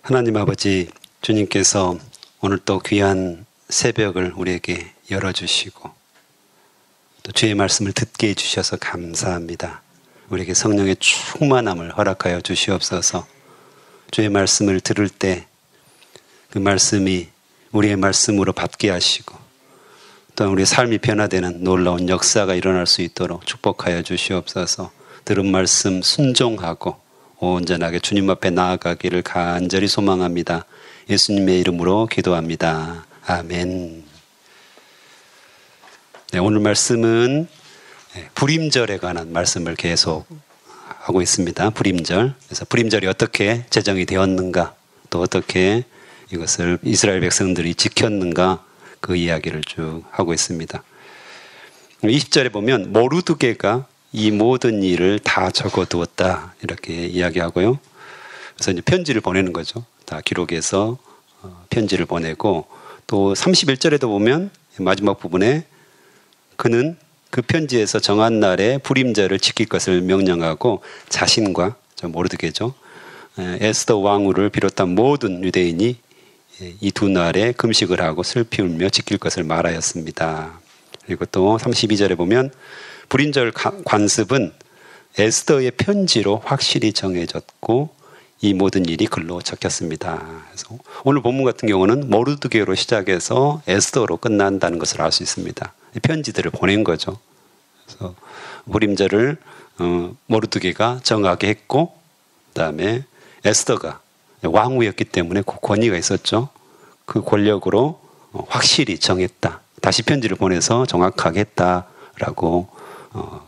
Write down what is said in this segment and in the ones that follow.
하나님 아버지, 주님께서 오늘 또 귀한 새벽을 우리에게 열어주시고 또 주의 말씀을 듣게 해주셔서 감사합니다. 우리에게 성령의 충만함을 허락하여 주시옵소서. 주의 말씀을 들을 때 그 말씀이 우리의 말씀으로 받게 하시고 또한 우리의 삶이 변화되는 놀라운 역사가 일어날 수 있도록 축복하여 주시옵소서. 들은 말씀 순종하고 온전하게 주님 앞에 나아가기를 간절히 소망합니다. 예수님의 이름으로 기도합니다. 아멘. 네, 오늘 말씀은 불임절에 관한 말씀을 계속 하고 있습니다. 불임절. 그래서 불임절이 어떻게 제정이 되었는가, 또 어떻게 이것을 이스라엘 백성들이 지켰는가, 그 이야기를 쭉 하고 있습니다. 20절에 보면 모르드게가 이 모든 일을 다 적어두었다, 이렇게 이야기하고요. 그래서 이제 편지를 보내는 거죠. 다 기록해서 편지를 보내고, 또 31절에도 보면 마지막 부분에 그는 그 편지에서 정한 날에 불임절을 지킬 것을 명령하고 자신과, 모르드게죠, 에스더 왕후를 비롯한 모든 유대인이 이 두 날에 금식을 하고 슬피 울며 지킬 것을 말하였습니다. 그리고 또 32절에 보면 불임절 관습은 에스더의 편지로 확실히 정해졌고 이 모든 일이 글로 적혔습니다. 그래서 오늘 본문 같은 경우는 모르드게로 시작해서 에스더로 끝난다는 것을 알 수 있습니다. 편지들을 보낸 거죠. 그래서 불임절을 모르드게가 정하게 했고, 그다음에 에스더가 왕후였기 때문에 그 권위가 있었죠. 그 권력으로 확실히 정했다. 다시 편지를 보내서 정확하게 했다라고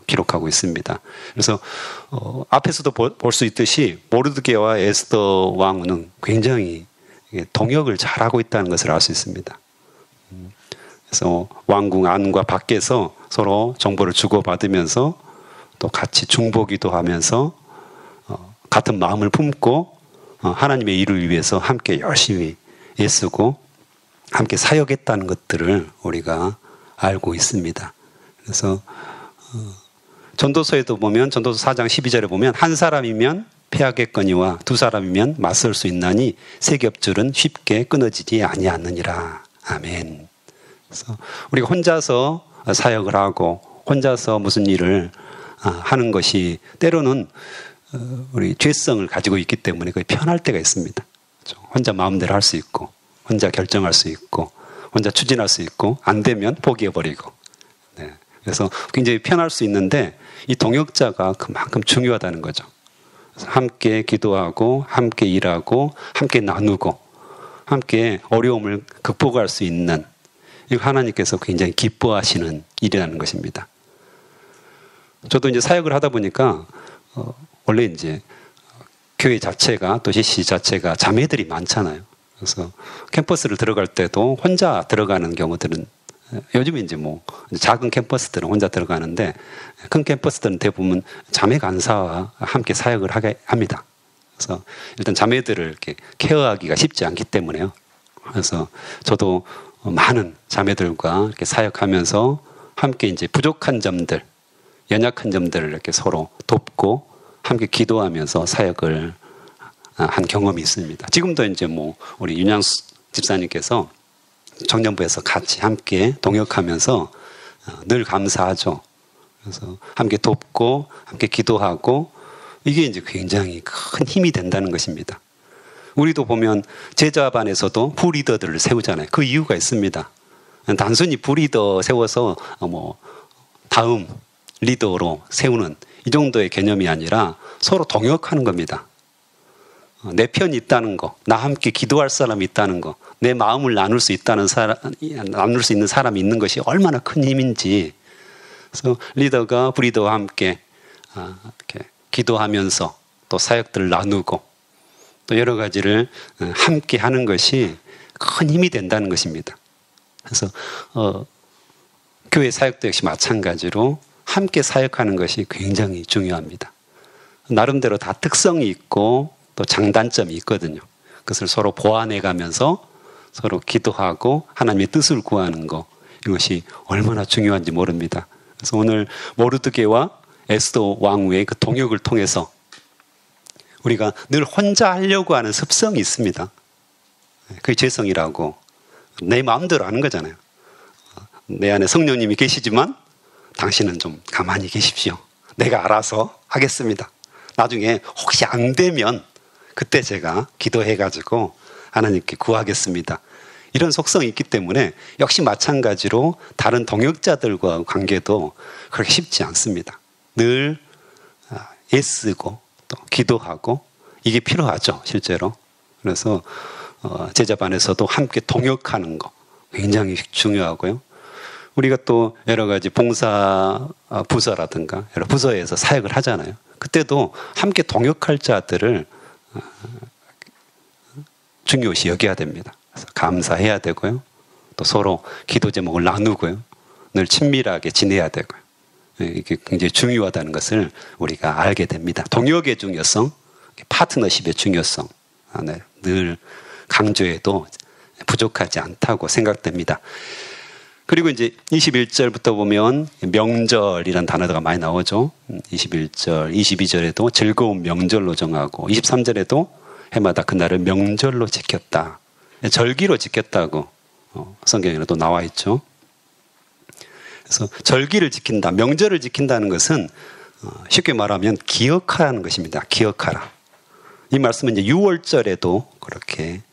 기록하고 있습니다. 그래서 앞에서도 볼 수 있듯이 모르드게와 에스더 왕후는 굉장히 동역을 잘하고 있다는 것을 알 수 있습니다. 그래서 왕궁 안과 밖에서 서로 정보를 주고받으면서 또 같이 중보기도 하면서 같은 마음을 품고 하나님의 일을 위해서 함께 열심히 애쓰고 함께 사역했다는 것들을 우리가 알고 있습니다. 그래서 전도서에도 보면, 전도서 4장 12절에 보면 한 사람이면 패하겠거니와 두 사람이면 맞설 수 있나니 세 겹줄은 쉽게 끊어지지 아니하느니라. 아멘. 그래서 우리가 혼자서 사역을 하고 혼자서 무슨 일을 하는 것이 때로는 우리 죄성을 가지고 있기 때문에 거의 편할 때가 있습니다. 혼자 마음대로 할 수 있고, 혼자 결정할 수 있고, 혼자 추진할 수 있고, 안 되면 포기해버리고. 네. 그래서 굉장히 편할 수 있는데 이 동역자가 그만큼 중요하다는 거죠. 그래서 함께 기도하고, 함께 일하고, 함께 나누고, 함께 어려움을 극복할 수 있는, 이거 하나님께서 굉장히 기뻐하시는 일이라는 것입니다. 저도 이제 사역을 하다 보니까 원래 이제 교회 자체가, 또 CC 자체가 자매들이 많잖아요. 그래서 캠퍼스를 들어갈 때도 혼자 들어가는 경우들은, 요즘에 이제 뭐 작은 캠퍼스들은 혼자 들어가는데 큰 캠퍼스들은 대부분 자매 간사와 함께 사역을 하게 합니다. 그래서 일단 자매들을 이렇게 케어하기가 쉽지 않기 때문에요. 그래서 저도 많은 자매들과 이렇게 사역하면서 함께 이제 부족한 점들, 연약한 점들을 이렇게 서로 돕고 함께 기도하면서 사역을 한 경험이 있습니다. 지금도 이제 뭐 우리 윤양수 집사님께서 청년부에서 같이 함께 동역하면서 늘 감사하죠. 그래서 함께 돕고 함께 기도하고, 이게 이제 굉장히 큰 힘이 된다는 것입니다. 우리도 보면 제자반에서도 부리더들을 세우잖아요. 그 이유가 있습니다. 단순히 부리더 세워서 뭐 다음 리더로 세우는 이 정도의 개념이 아니라 서로 동역하는 겁니다. 내 편이 있다는 거, 나 함께 기도할 사람이 있다는 거, 내 마음을 나눌 수 있는 사람이 있는 것이 얼마나 큰 힘인지. 그래서 리더가 브리더와 함께 이렇게 기도하면서 또 사역들을 나누고 또 여러 가지를 함께 하는 것이 큰 힘이 된다는 것입니다. 그래서 교회 사역도 역시 마찬가지로 함께 사역하는 것이 굉장히 중요합니다. 나름대로 다 특성이 있고 또 장단점이 있거든요. 그것을 서로 보완해가면서 서로 기도하고 하나님의 뜻을 구하는 것, 이것이 얼마나 중요한지 모릅니다. 그래서 오늘 모르드게와 에스더 왕후의 그 동역을 통해서 우리가 늘 혼자 하려고 하는 습성이 있습니다. 그게 죄성이라고. 내 마음대로 하는 거잖아요. 내 안에 성령님이 계시지만 당신은 좀 가만히 계십시오. 내가 알아서 하겠습니다. 나중에 혹시 안 되면 그때 제가 기도해가지고 하나님께 구하겠습니다. 이런 속성이 있기 때문에 역시 마찬가지로 다른 동역자들과 관계도 그렇게 쉽지 않습니다. 늘 애쓰고 또 기도하고 이게 필요하죠, 실제로. 그래서 제자반에서도 함께 동역하는 거 굉장히 중요하고요. 우리가 또 여러 가지 봉사 부서라든가 여러 부서에서 사역을 하잖아요. 그때도 함께 동역할 자들을 중요시 여겨야 됩니다. 그래서 감사해야 되고요. 또 서로 기도 제목을 나누고요. 늘 친밀하게 지내야 되고요. 이게 굉장히 중요하다는 것을 우리가 알게 됩니다. 동역의 중요성, 파트너십의 중요성 늘 강조해도 부족하지 않다고 생각됩니다. 그리고 이제 21절부터 보면 명절이라는 단어가 많이 나오죠. 21절, 22절에도 즐거운 명절로 정하고 23절에도 해마다 그날을 명절로 지켰다. 절기로 지켰다고 성경에도 나와 있죠. 그래서 절기를 지킨다, 명절을 지킨다는 것은 쉽게 말하면 기억하라는 것입니다. 기억하라. 이 말씀은 이제 6월절에도 그렇게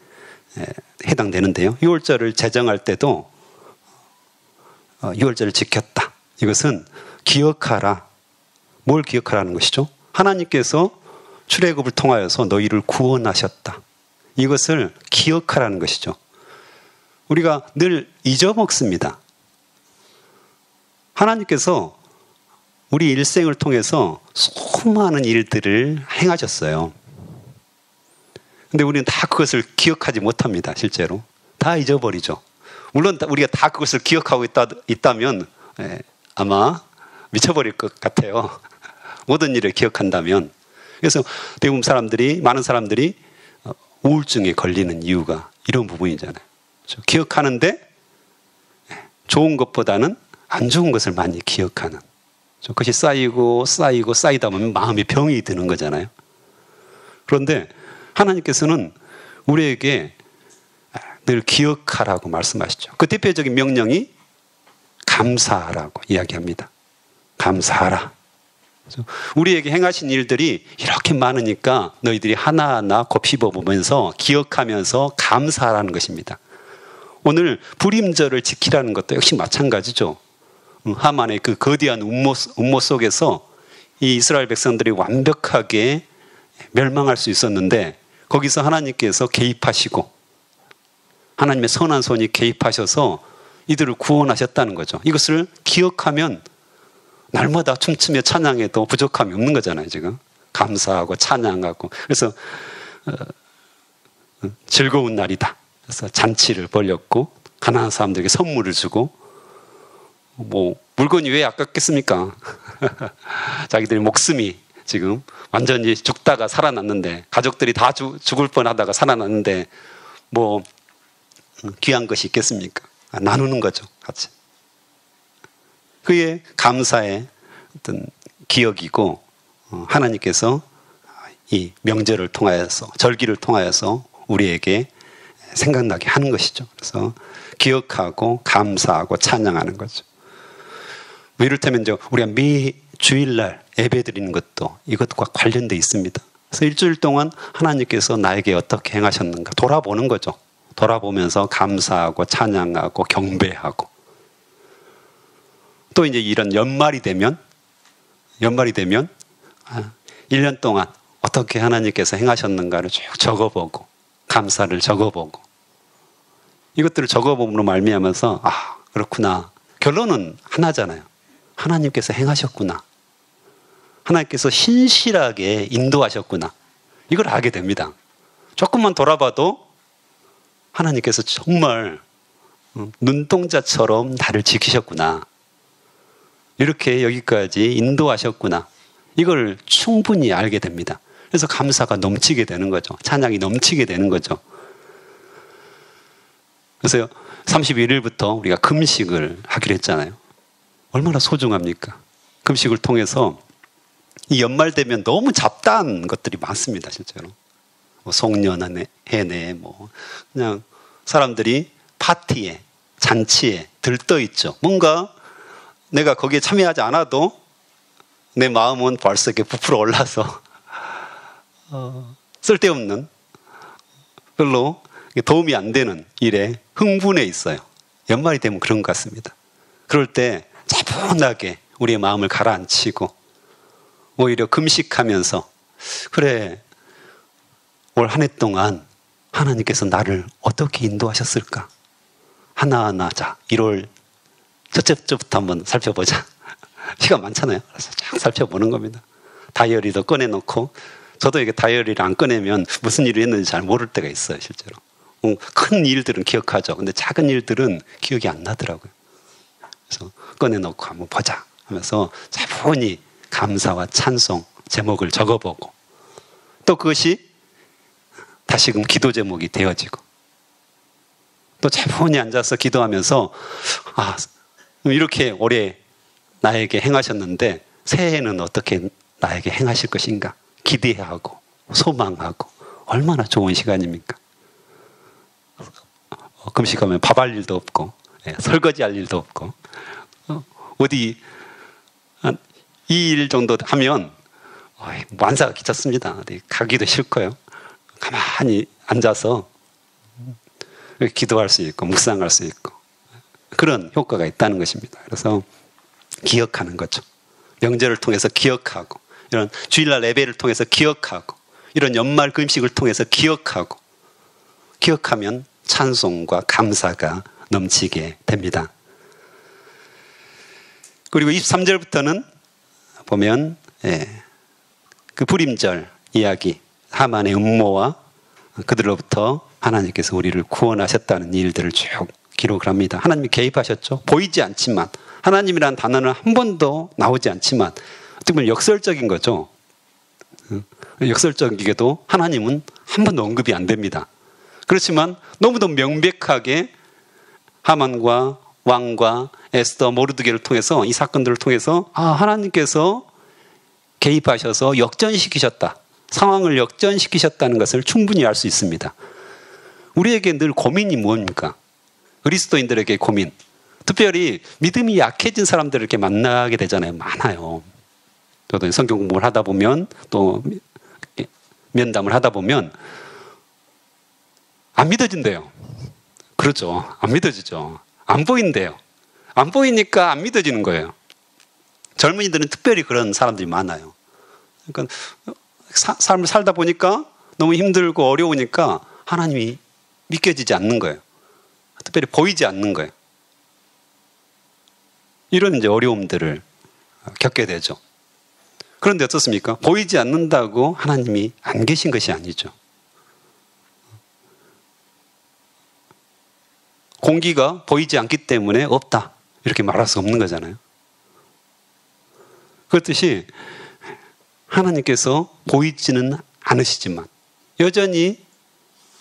해당되는데요. 6월절을 제정할 때도 6월절을 지켰다. 이것은 기억하라. 뭘 기억하라는 것이죠? 하나님께서 출애굽을 통하여서 너희를 구원하셨다. 이것을 기억하라는 것이죠. 우리가 늘 잊어먹습니다. 하나님께서 우리 일생을 통해서 수많은 일들을 행하셨어요. 근데 우리는 다 그것을 기억하지 못합니다. 실제로. 다 잊어버리죠. 물론 우리가 다 그것을 기억하고 있다면 아마 미쳐버릴 것 같아요. 모든 일을 기억한다면. 그래서 대부분 많은 사람들이 우울증에 걸리는 이유가 이런 부분이잖아요. 기억하는데 좋은 것보다는 안 좋은 것을 많이 기억하는. 그것이 쌓이다 보면 마음의 병이 드는 거잖아요. 그런데 하나님께서는 우리에게 늘 기억하라고 말씀하시죠. 그 대표적인 명령이 감사하라고 이야기합니다. 감사하라. 우리에게 행하신 일들이 이렇게 많으니까 너희들이 하나하나 곱씹어보면서 기억하면서 감사하라는 것입니다. 오늘 불임절을 지키라는 것도 역시 마찬가지죠. 하만의 그 거대한 음모 속에서 이 이스라엘 백성들이 완벽하게 멸망할 수 있었는데 거기서 하나님께서 개입하시고 하나님의 선한 손이 개입하셔서 이들을 구원하셨다는 거죠. 이것을 기억하면 날마다 춤추며 찬양해도 부족함이 없는 거잖아요. 지금 감사하고 찬양하고. 그래서 즐거운 날이다. 그래서 잔치를 벌였고 가난한 사람들에게 선물을 주고 물건이 왜 아깝겠습니까? 자기들의 목숨이 지금 완전히 죽다가 살아났는데 가족들이 다 죽을 뻔하다가 살아났는데 귀한 것이 있겠습니까? 나누는 거죠. 같이. 그의 감사의 어떤 기억이고 하나님께서 이 명절을 통하여서 절기를 통하여서 우리에게 생각나게 하는 것이죠. 그래서 기억하고 감사하고 찬양하는 거죠. 이를테면 우리가 매 주일날 예배드리는 것도 이것과 관련되어 있습니다. 그래서 일주일 동안 하나님께서 나에게 어떻게 행하셨는가 돌아보는 거죠. 돌아보면서 감사하고 찬양하고 경배하고 또 이제 이런 연말이 되면 1년 동안 어떻게 하나님께서 행하셨는가를 쭉 적어보고 감사를 적어보고 이것들을 적어봄으로 말미암아서 그렇구나. 결론은 하나잖아요. 하나님께서 행하셨구나. 하나님께서 신실하게 인도하셨구나. 이걸 알게 됩니다. 조금만 돌아봐도 하나님께서 정말 눈동자처럼 나를 지키셨구나. 이렇게 여기까지 인도하셨구나. 이걸 충분히 알게 됩니다. 그래서 감사가 넘치게 되는 거죠. 찬양이 넘치게 되는 거죠. 그래서 31일부터 우리가 금식을 하기로 했잖아요. 얼마나 소중합니까? 금식을 통해서 이 연말 되면 너무 잡다한 것들이 많습니다, 실제로. 뭐 송년회, 해내, 뭐 그냥 사람들이 파티에, 잔치에 들떠 있죠. 뭔가 내가 거기에 참여하지 않아도 내 마음은 벌써 이렇게 부풀어 올라서 쓸데없는, 별로 도움이 안 되는 일에 흥분해 있어요. 연말이 되면 그런 것 같습니다. 그럴 때 차분하게 우리의 마음을 가라앉히고 오히려 금식하면서, 그래, 올 한 해 동안 하나님께서 나를 어떻게 인도하셨을까? 하나하나, 자, 1월 첫째 주부터 한번 살펴보자. 시간 많잖아요. 그래서 쫙 살펴보는 겁니다. 다이어리도 꺼내놓고, 저도 이게 다이어리를 안 꺼내면 무슨 일을 했는지 잘 모를 때가 있어요, 실제로. 큰 일들은 기억하죠. 근데 작은 일들은 기억이 안 나더라고요. 그래서 꺼내놓고 한번 보자 하면서 차분히 감사와 찬송 제목을 적어보고, 또 그것이 다시금 기도 제목이 되어지고, 또 차분히 앉아서 기도하면서, 아, 이렇게 올해 나에게 행하셨는데 새해에는 어떻게 나에게 행하실 것인가 기대하고 소망하고, 얼마나 좋은 시간입니까? 금식하면 밥할 일도 없고, 설거지할 일도 없고, 어디 한 2일 정도 하면 만사가 귀찮습니다. 어디 가기도 싫고요. 가만히 앉아서 기도할 수 있고 묵상할 수 있고, 그런 효과가 있다는 것입니다. 그래서 기억하는 거죠. 명절을 통해서 기억하고, 이런 주일날 예배를 통해서 기억하고, 이런 연말 금식을 통해서 기억하고, 기억하면 찬송과 감사가 넘치게 됩니다. 그리고 23절부터는 보면 그 불임절 이야기, 하만의 음모와 그들로부터 하나님께서 우리를 구원하셨다는 일들을 쭉 기록을 합니다. 하나님이 개입하셨죠. 보이지 않지만, 하나님이라는 단어는 한 번도 나오지 않지만 어떻게 보면 역설적인 거죠. 역설적이게도 하나님은 한 번도 언급이 안 됩니다. 그렇지만 너무도 명백하게 하만과 왕과 에스더, 모르드게를 통해서, 이 사건들을 통해서, 아, 하나님께서 개입하셔서 역전시키셨다, 상황을 역전시키셨다는 것을 충분히 알 수 있습니다. 우리에게 늘 고민이 뭡니까? 그리스도인들에게 고민, 특별히 믿음이 약해진 사람들을 이렇게 만나게 되잖아요. 많아요. 저도 성경 공부를 하다 보면, 또 면담을 하다 보면 안 믿어진대요. 그렇죠. 안 믿어지죠. 안 보인대요. 안 보이니까 안 믿어지는 거예요. 젊은이들은 특별히 그런 사람들이 많아요. 그러니까 삶을 살다 보니까 너무 힘들고 어려우니까 하나님이 믿겨지지 않는 거예요. 특별히 보이지 않는 거예요. 이런 이제 어려움들을 겪게 되죠. 그런데 어떻습니까? 보이지 않는다고 하나님이 안 계신 것이 아니죠. 공기가 보이지 않기 때문에 없다, 이렇게 말할 수 없는 거잖아요. 그렇듯이 하나님께서 보이지는 않으시지만 여전히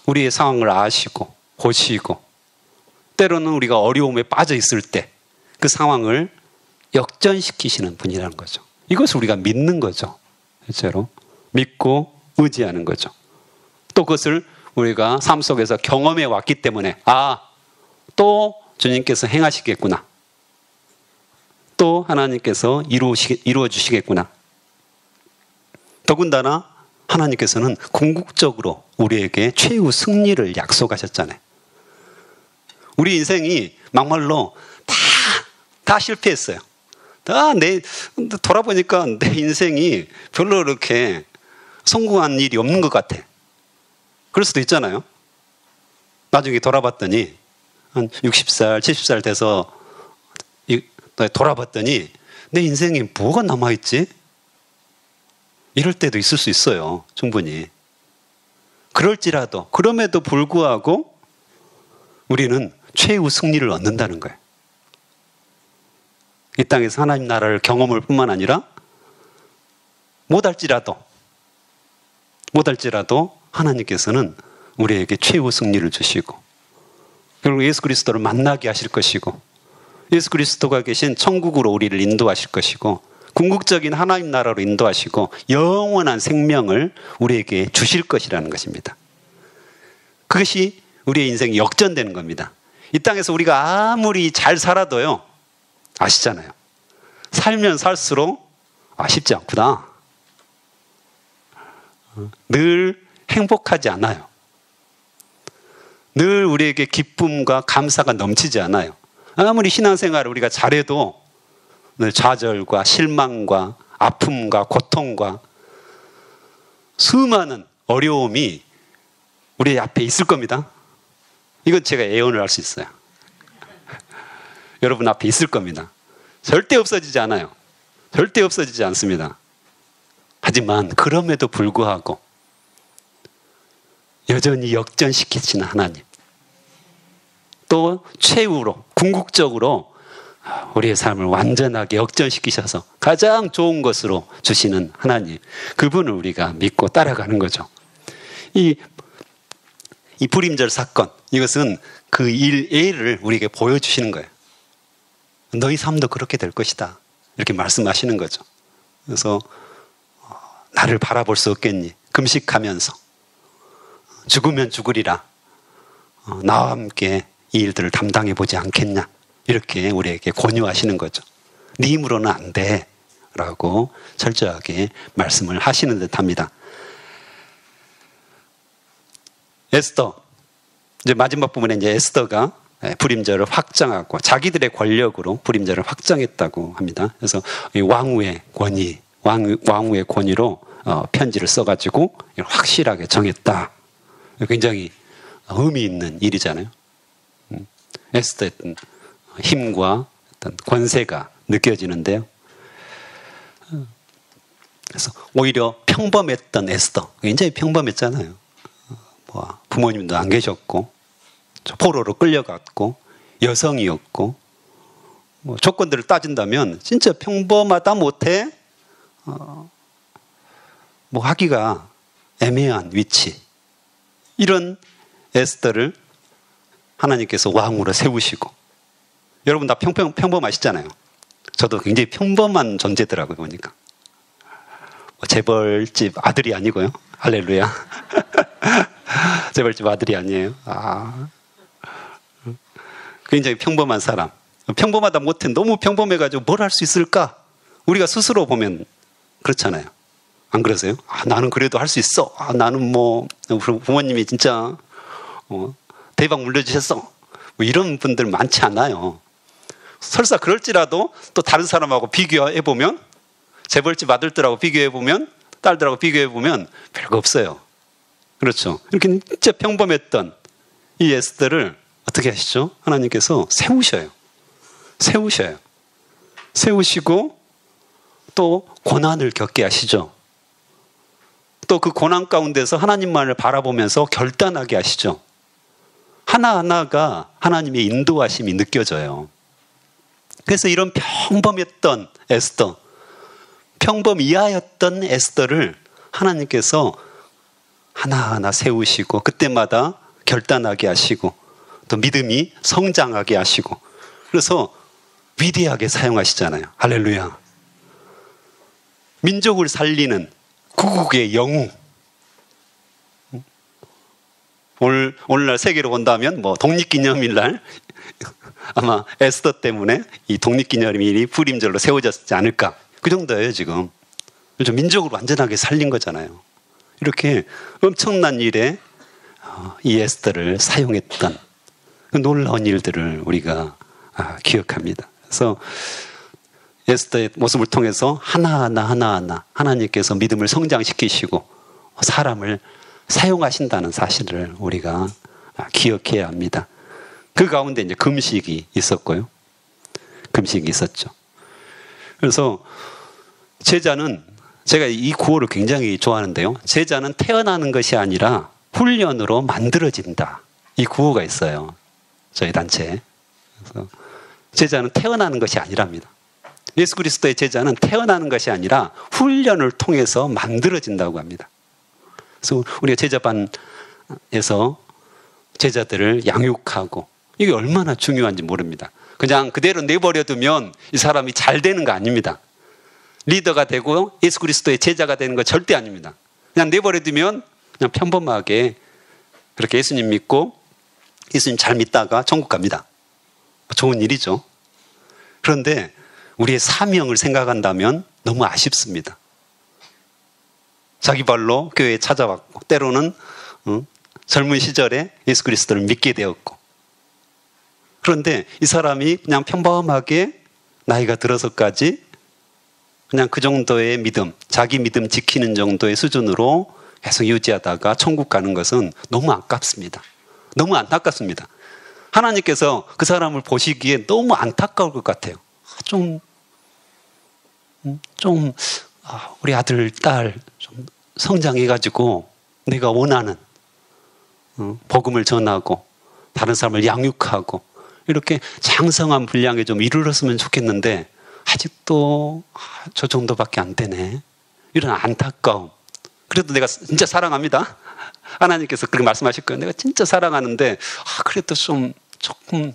우리의 상황을 아시고 보시고, 때로는 우리가 어려움에 빠져 있을 때 그 상황을 역전시키시는 분이라는 거죠. 이것을 우리가 믿는 거죠. 실제로 믿고 의지하는 거죠. 또 그것을 우리가 삶 속에서 경험해 왔기 때문에, 아, 또 주님께서 행하시겠구나, 또 하나님께서 이루어 주시겠구나. 더군다나 하나님께서는 궁극적으로 우리에게 최후 승리를 약속하셨잖아요. 우리 인생이 막말로 다 실패했어요. 돌아보니까 내 인생이 별로 이렇게 성공한 일이 없는 것 같아. 그럴 수도 있잖아요. 나중에 돌아봤더니 한 60살, 70살 돼서 돌아봤더니 내 인생에 뭐가 남아있지? 이럴 때도 있을 수 있어요. 충분히. 그럴지라도, 그럼에도 불구하고 우리는 최후 승리를 얻는다는 거예요. 이 땅에서 하나님 나라를 경험할 뿐만 아니라 못할지라도 하나님께서는 우리에게 최후 승리를 주시고, 그리고 예수 그리스도를 만나게 하실 것이고, 예수 그리스도가 계신 천국으로 우리를 인도하실 것이고, 궁극적인 하나님 나라로 인도하시고 영원한 생명을 우리에게 주실 것이라는 것입니다. 그것이 우리의 인생이 역전되는 겁니다. 이 땅에서 우리가 아무리 잘 살아도요, 아시잖아요. 살면 살수록 쉽지 않구나. 늘 행복하지 않아요. 늘 우리에게 기쁨과 감사가 넘치지 않아요. 아무리 신앙생활을 우리가 잘해도 늘 좌절과 실망과 아픔과 고통과 수많은 어려움이 우리 앞에 있을 겁니다. 이건 제가 예언을 할 수 있어요. 여러분 앞에 있을 겁니다. 절대 없어지지 않아요. 절대 없어지지 않습니다. 하지만 그럼에도 불구하고 여전히 역전시키시는 하나님, 또 최후로 궁극적으로 우리의 삶을 완전하게 역전시키셔서 가장 좋은 것으로 주시는 하나님, 그분을 우리가 믿고 따라가는 거죠. 이 불임절 사건, 이것은 그 일을 우리에게 보여주시는 거예요. 너희 삶도 그렇게 될 것이다, 이렇게 말씀하시는 거죠. 그래서 나를 바라볼 수 없겠니? 금식하면서 죽으면 죽으리라, 나와 함께 이 일들을 담당해 보지 않겠냐, 이렇게 우리에게 권유하시는 거죠. 네 힘으로는 안 돼 라고 철저하게 말씀을 하시는 듯합니다. 에스더, 이제 마지막 부분에 이제 에스더가 불임절을 확정하고 자기들의 권력으로 불임절을 확정했다고 합니다. 그래서 왕후의 권위, 왕후의 권위로 편지를 써가지고 확실하게 정했다. 굉장히 의미 있는 일이잖아요. 에스더의 힘과 어떤 권세가 느껴지는데요. 그래서 오히려 평범했던 에스더, 굉장히 평범했잖아요. 부모님도 안 계셨고, 포로로 끌려갔고, 여성이었고, 조건들을 따진다면 진짜 평범하다 못해 하기가 애매한 위치, 이런 에스더를 하나님께서 왕으로 세우시고, 여러분 다 평범하시잖아요. 저도 굉장히 평범한 존재더라고요, 보니까. 재벌집 아들이 아니고요. 할렐루야. 재벌집 아들이 아니에요. 굉장히 평범한 사람. 평범하다 못해 너무 평범해가지고 뭘 할 수 있을까? 우리가 스스로 보면 그렇잖아요. 안 그러세요? 나는 그래도 할 수 있어. 나는 부모님이 진짜 대박 물려주셨어. 이런 분들 많지 않아요. 설사 그럴지라도 또 다른 사람하고 비교해보면, 재벌집 아들들하고 비교해보면, 딸들하고 비교해보면 별거 없어요. 그렇죠. 이렇게 진짜 평범했던 이 에스더를 어떻게 하시죠? 하나님께서 세우셔요. 세우시고 또 고난을 겪게 하시죠. 또 그 고난 가운데서 하나님만을 바라보면서 결단하게 하시죠. 하나하나가 하나님의 인도하심이 느껴져요. 그래서 이런 평범했던 에스더, 평범이하였던 에스더를 하나님께서 하나하나 세우시고, 그때마다 결단하게 하시고, 또 믿음이 성장하게 하시고, 그래서 위대하게 사용하시잖아요. 할렐루야. 민족을 살리는 구국의 영웅. 오늘날 세계로 본다면 독립기념일날 아마 에스더 때문에 이 독립기념일이 불임절로 세워졌지 않을까, 그 정도예요. 지금 민족을 완전하게 살린 거잖아요. 이렇게 엄청난 일에 이 에스더를 사용했던 그 놀라운 일들을 우리가 기억합니다. 그래서 에스더의 모습을 통해서 하나하나 하나님께서 믿음을 성장시키시고 사람을 사용하신다는 사실을 우리가 기억해야 합니다. 그 가운데 이제 금식이 있었고요. 금식이 있었죠. 그래서 제자는, 제가 이 구호를 굉장히 좋아하는데요. 제자는 태어나는 것이 아니라 훈련으로 만들어진다. 이 구호가 있어요. 저희 단체에. 그래서 제자는 태어나는 것이 아니랍니다. 예수 그리스도의 제자는 태어나는 것이 아니라 훈련을 통해서 만들어진다고 합니다. 그래서 우리가 제자반에서 제자들을 양육하고, 이게 얼마나 중요한지 모릅니다. 그냥 그대로 내버려두면 이 사람이 잘 되는 거 아닙니다. 리더가 되고 예수 그리스도의 제자가 되는 거 절대 아닙니다. 그냥 내버려두면 그냥 평범하게 그렇게 예수님 믿고 예수님 잘 믿다가 천국 갑니다. 좋은 일이죠. 그런데 우리의 사명을 생각한다면 너무 아쉽습니다. 자기 발로 교회에 찾아왔고 때로는 젊은 시절에 예수 그리스도를 믿게 되었고, 그런데 이 사람이 그냥 평범하게 나이가 들어서까지 그냥 그 정도의 믿음, 자기 믿음 지키는 정도의 수준으로 계속 유지하다가 천국 가는 것은 너무 아깝습니다. 너무 안타깝습니다. 하나님께서 그 사람을 보시기에 너무 안타까울 것 같아요. 우리 아들, 딸 좀 성장해가지고 내가 원하는 복음을 전하고 다른 사람을 양육하고 이렇게 장성한 분량에 좀 이르렀으면 좋겠는데 아직도 저 정도밖에 안 되네. 이런 안타까움. 그래도 내가 진짜 사랑합니다. 하나님께서 그렇게 말씀하실 거예요. 내가 진짜 사랑하는데 그래도 조금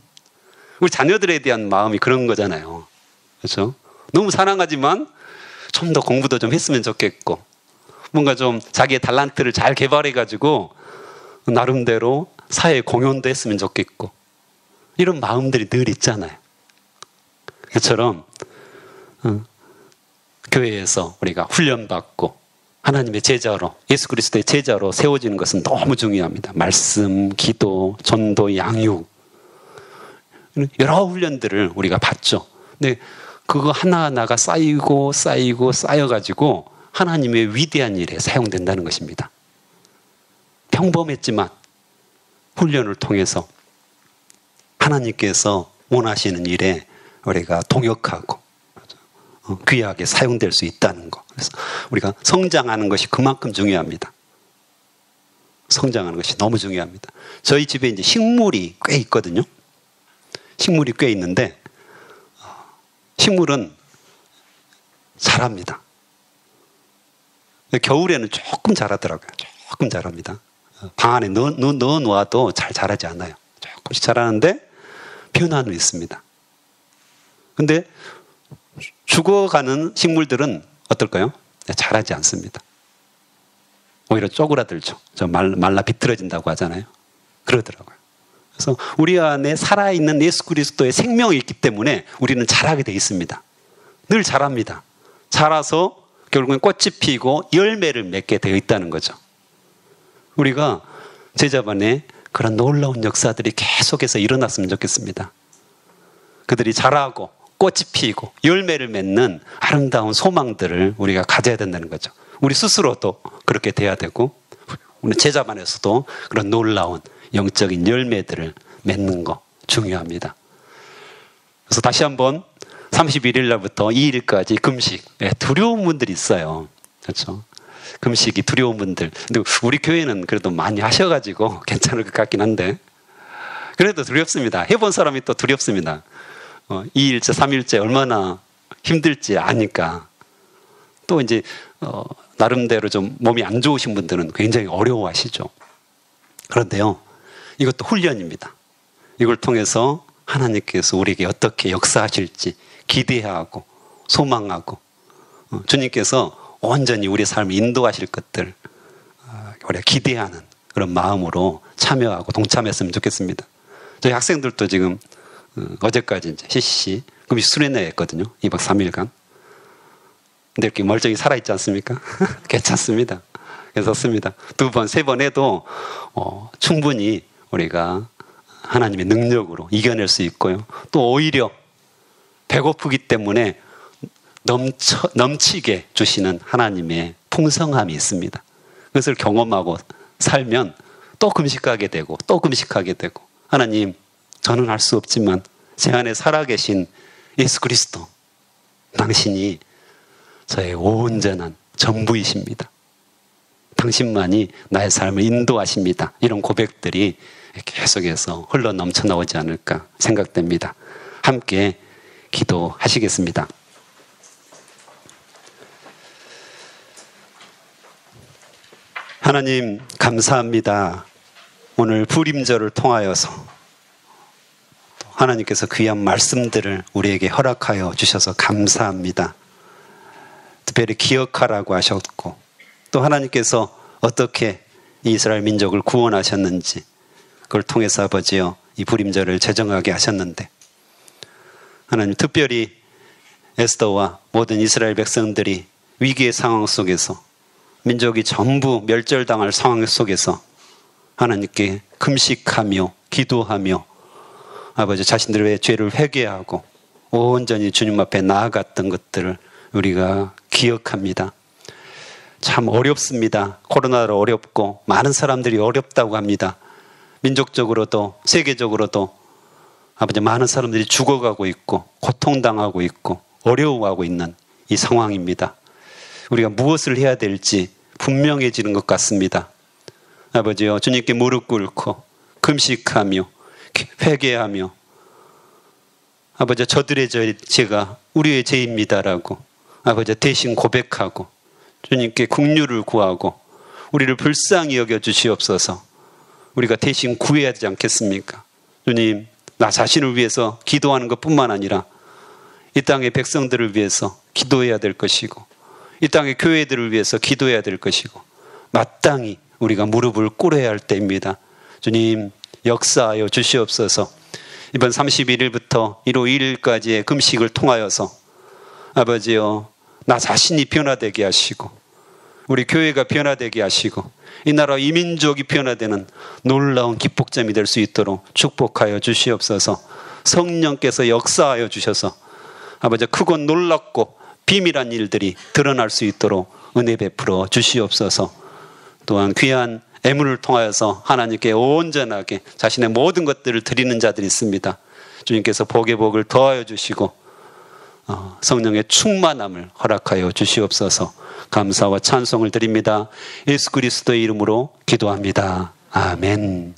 우리 자녀들에 대한 마음이 그런 거잖아요. 그렇죠? 너무 사랑하지만 좀 더 공부도 좀 했으면 좋겠고 뭔가 좀 자기의 달란트를 잘 개발해가지고 나름대로 사회 공헌도 했으면 좋겠고 이런 마음들이 늘 있잖아요. 그처럼 교회에서 우리가 훈련받고 하나님의 제자로, 예수 그리스도의 제자로 세워지는 것은 너무 중요합니다. 말씀, 기도, 전도, 양육 여러 훈련들을 우리가 받죠. 근데 그거 하나하나가 쌓여가지고 하나님의 위대한 일에 사용된다는 것입니다. 평범했지만 훈련을 통해서 하나님께서 원하시는 일에 우리가 동역하고 귀하게 사용될 수 있다는 것. 그래서 우리가 성장하는 것이 그만큼 중요합니다. 성장하는 것이 너무 중요합니다. 저희 집에 이제 식물이 꽤 있거든요. 식물이 꽤 있는데 식물은 자랍니다. 겨울에는 조금 자라더라고요. 조금 자랍니다. 방 안에 넣어 놓아도 잘 자라지 않아요. 조금씩 자라는데 변화는 있습니다. 근데 죽어가는 식물들은 어떨까요? 자라지 않습니다. 오히려 쪼그라들죠. 말라 비틀어진다고 하잖아요. 그러더라고요. 그래서 우리 안에 살아있는 예수 그리스도의 생명이 있기 때문에 우리는 자라게 돼 있습니다. 늘 자랍니다. 자라서 결국엔 꽃이 피고 열매를 맺게 되어 있다는 거죠. 우리가 제자반에 그런 놀라운 역사들이 계속해서 일어났으면 좋겠습니다. 그들이 자라고 꽃이 피고 열매를 맺는 아름다운 소망들을 우리가 가져야 된다는 거죠. 우리 스스로도 그렇게 돼야 되고 우리 제자반에서도 그런 놀라운 영적인 열매들을 맺는 거 중요합니다. 그래서 다시 한번 31일 날부터 2일까지 금식. 두려운 분들이 있어요. 그렇죠? 금식이 두려운 분들. 근데 우리 교회는 그래도 많이 하셔가지고 괜찮을 것 같긴 한데 그래도 두렵습니다. 해본 사람이 또 두렵습니다. 2일째, 3일째 얼마나 힘들지 아니까. 또 이제 나름대로 좀 몸이 안 좋으신 분들은 굉장히 어려워하시죠. 그런데요, 이것도 훈련입니다. 이걸 통해서 하나님께서 우리에게 어떻게 역사하실지 기대하고 소망하고 주님께서 온전히 우리 삶을 인도하실 것들 우리가 기대하는 그런 마음으로 참여하고 동참했으면 좋겠습니다. 저희 학생들도 지금 어제까지 이제 CCC 금식 수련회 했거든요. 2박 3일간. 근데 이렇게 멀쩡히 살아있지 않습니까? 괜찮습니다. 괜찮습니다. 2번, 3번 해도 충분히 우리가 하나님의 능력으로 이겨낼 수 있고요. 또 오히려 배고프기 때문에 넘치게 주시는 하나님의 풍성함이 있습니다. 그것을 경험하고 살면 또 금식하게 되고 또 금식하게 되고 하나님, 저는 할 수 없지만 제 안에 살아계신 예수 그리스도 당신이 저의 온전한 전부이십니다. 당신만이 나의 삶을 인도하십니다. 이런 고백들이 계속해서 흘러 넘쳐나오지 않을까 생각됩니다. 함께 기도하시겠습니다. 하나님 감사합니다. 오늘 부림절을 통하여서 하나님께서 귀한 말씀들을 우리에게 허락하여 주셔서 감사합니다. 특별히 기억하라고 하셨고, 또 하나님께서 어떻게 이스라엘 민족을 구원하셨는지 그걸 통해서 아버지여 이 불임절을 제정하게 하셨는데, 하나님 특별히 에스더와 모든 이스라엘 백성들이 위기의 상황 속에서, 민족이 전부 멸절당할 상황 속에서 하나님께 금식하며 기도하며 아버지 자신들의 죄를 회개하고 온전히 주님 앞에 나아갔던 것들을 우리가 기억합니다. 참 어렵습니다. 코로나로 어렵고 많은 사람들이 어렵다고 합니다. 민족적으로도 세계적으로도 아버지 많은 사람들이 죽어가고 있고 고통당하고 있고 어려워하고 있는 이 상황입니다. 우리가 무엇을 해야 될지 분명해지는 것 같습니다. 아버지여, 주님께 무릎 꿇고 금식하며 회개하며 아버지 저들의 죄가 우리의 죄입니다라고 아버지 대신 고백하고 주님께 긍휼을 구하고 우리를 불쌍히 여겨 주시옵소서. 우리가 대신 구해야 되지 않겠습니까? 주님, 나 자신을 위해서 기도하는 것뿐만 아니라 이 땅의 백성들을 위해서 기도해야 될 것이고 이 땅의 교회들을 위해서 기도해야 될 것이고 마땅히 우리가 무릎을 꿇어야 할 때입니다. 주님, 역사하여 주시옵소서. 이번 31일부터 1월 2일까지의 금식을 통하여서 아버지여, 나 자신이 변화되게 하시고 우리 교회가 변화되게 하시고 이 나라 이 민족이 변화되는 놀라운 기폭점이 될 수 있도록 축복하여 주시옵소서. 성령께서 역사하여 주셔서 아버지 크고 놀랍고 비밀한 일들이 드러날 수 있도록 은혜 베풀어 주시옵소서. 또한 귀한 애물을 통하여서 하나님께 온전하게 자신의 모든 것들을 드리는 자들이 있습니다. 주님께서 복의 복을 더하여 주시고 성령의 충만함을 허락하여 주시옵소서. 감사와 찬송을 드립니다. 예수 그리스도의 이름으로 기도합니다. 아멘.